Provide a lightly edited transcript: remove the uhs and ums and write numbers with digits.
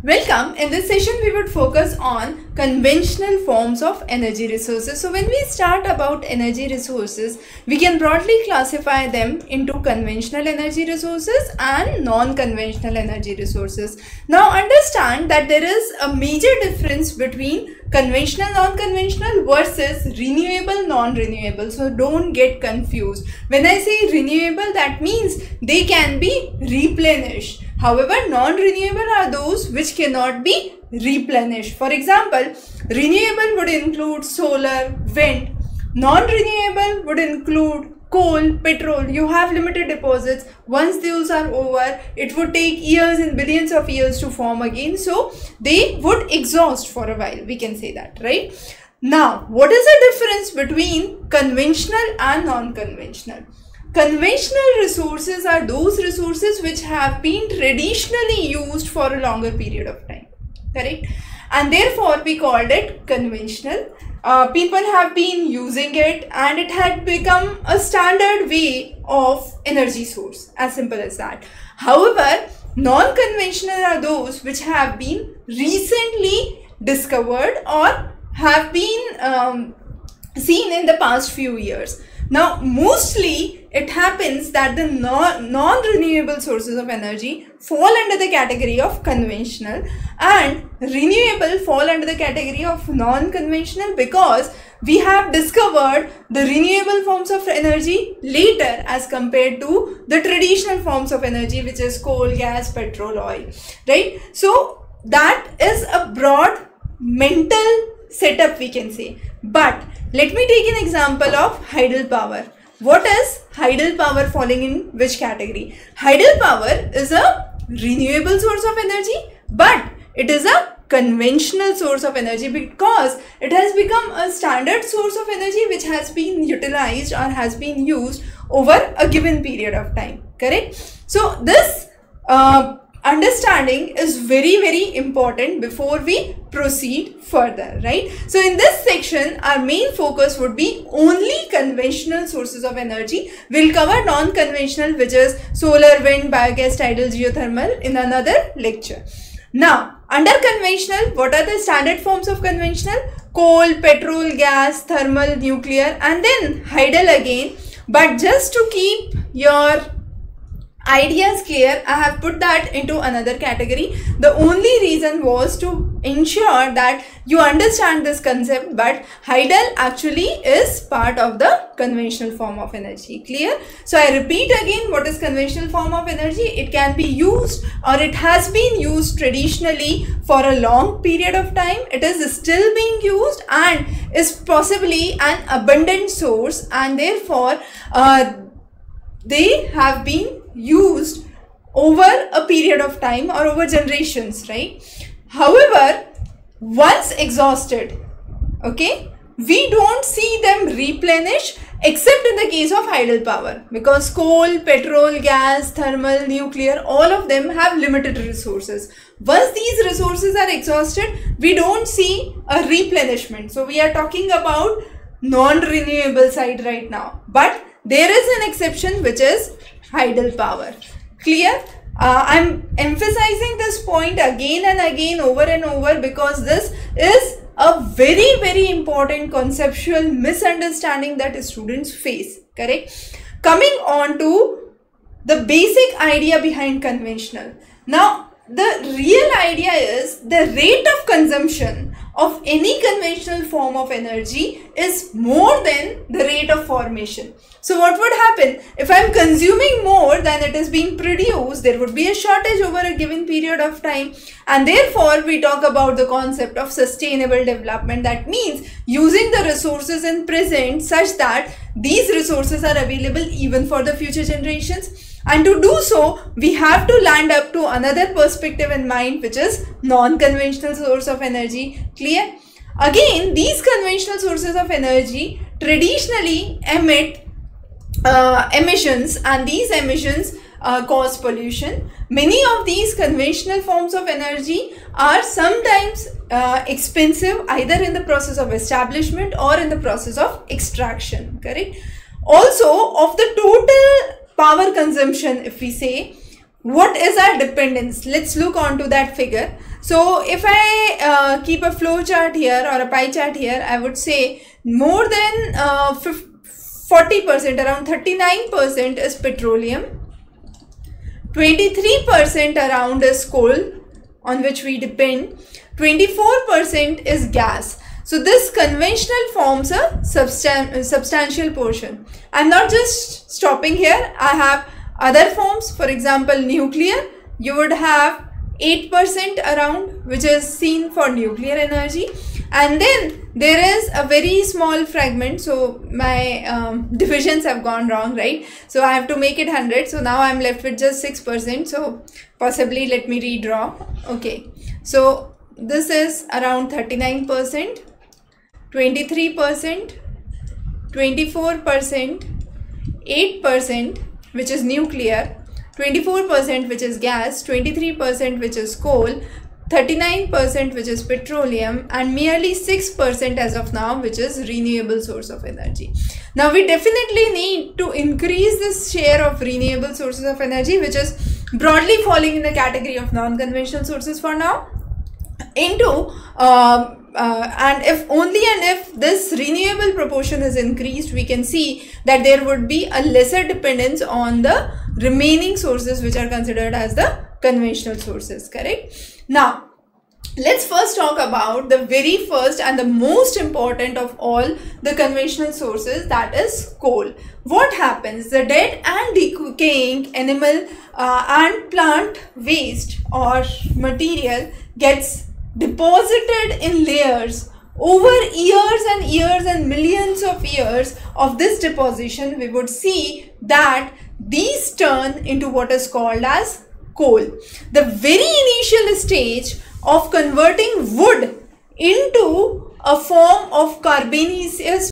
Welcome. In this session, we would focus on conventional forms of energy resources. So when we start about energy resources, we can broadly classify them into conventional energy resources and non-conventional energy resources. Now understand that there is a major difference between conventional non-conventional versus renewable non-renewable. So don't get confused. When I say renewable, that means they can be replenished. However, non-renewable are those which cannot be replenished. For example, renewable would include solar, wind. Non-renewable would include coal, petrol. You have limited deposits. Once those are over, it would take years and billions of years to form again. So they would exhaust for a while. We can say that, right? Now, what is the difference between conventional and non-conventional? Conventional resources are those resources which have been traditionally used for a longer period of time, correct? And therefore we called it conventional. People have been using it and it had become a standard way of energy source, as simple as that. However, non-conventional are those which have been recently discovered or have been seen in the past few years. Now, mostly it happens that the non-renewable sources of energy fall under the category of conventional and renewable fall under the category of non-conventional because we have discovered the renewable forms of energy later as compared to the traditional forms of energy, which is coal, gas, petrol, oil, right? So that is a broad mental setup, we can say. But let me take an example of hydel power. What is hydel power falling in which category? Hydel power is a renewable source of energy, but it is a conventional source of energy because it has become a standard source of energy which has been utilized or has been used over a given period of time, correct? So this understanding is very important before we proceed further, right? So in this section, our main focus would be only conventional sources of energy. We'll cover non-conventional, which is solar, wind, biogas, tidal, geothermal in another lecture. Now, under conventional, what are the standard forms of conventional? Coal, petrol, gas, thermal, nuclear, and then hydel again. But just to keep your ideas clear, I have put that into another category. The only reason was to ensure that you understand this concept, but hydel actually is part of the conventional form of energy. Clear? So I repeat again, what is conventional form of energy? It can be used or it has been used traditionally for a long period of time. It is still being used and is possibly an abundant source, and therefore they have been used over a period of time or over generations, right? However, once exhausted, okay, we don't see them replenish except in the case of hydel power, because coal, petrol, gas, thermal, nuclear, all of them have limited resources. Once these resources are exhausted, we don't see a replenishment. So we are talking about non-renewable side right now, but there is an exception, which is hydel power. Clear? I'm emphasizing this point again and again, over and over, because this is a very important conceptual misunderstanding that students face, correct? Coming on to the basic idea behind conventional. Now, the real idea is the rate of consumption of any conventional form of energy is more than the rate of formation. So what would happen? If I am consuming more than it is being produced, there would be a shortage over a given period of time, and therefore we talk about the concept of sustainable development. That means using the resources in present such that these resources are available even for the future generations. And to do so, we have to land up to another perspective in mind, which is non-conventional source of energy. Clear? Again, these conventional sources of energy traditionally emit emissions, and these emissions cause pollution. Many of these conventional forms of energy are sometimes expensive, either in the process of establishment or in the process of extraction, correct? Also, of the total power consumption, if we say, what is our dependence? Let's look on to that figure. So if I keep a flow chart here or a pie chart here, I would say more than 40%, around 39% is petroleum, 23% around is coal on which we depend, 24% is gas. So this conventional forms a substantial portion. I'm not just stopping here. I have other forms. For example, nuclear, you would have 8% around, which is seen for nuclear energy. And then there is a very small fragment. So my divisions have gone wrong, right? So I have to make it 100. So now I'm left with just 6%. So possibly let me redraw. Okay. So this is around 39%, 23%, 24%, 8%, which is nuclear, 24% which is gas, 23% which is coal, 39% which is petroleum, and merely 6% as of now which is renewable source of energy. Now we definitely need to increase this share of renewable sources of energy, which is broadly falling in the category of non-conventional sources for now, into and if this renewable proportion is increased, we can see that there would be a lesser dependence on the remaining sources which are considered as the conventional sources, correct? Now let's first talk about the very first and the most important of all the conventional sources, that is coal. What happens? The dead and decaying animal and plant waste or material gets deposited in layers over years and years and millions of years of this deposition. We would see that these turn into what is called as coal. The very initial stage of converting wood into a form of carbonaceous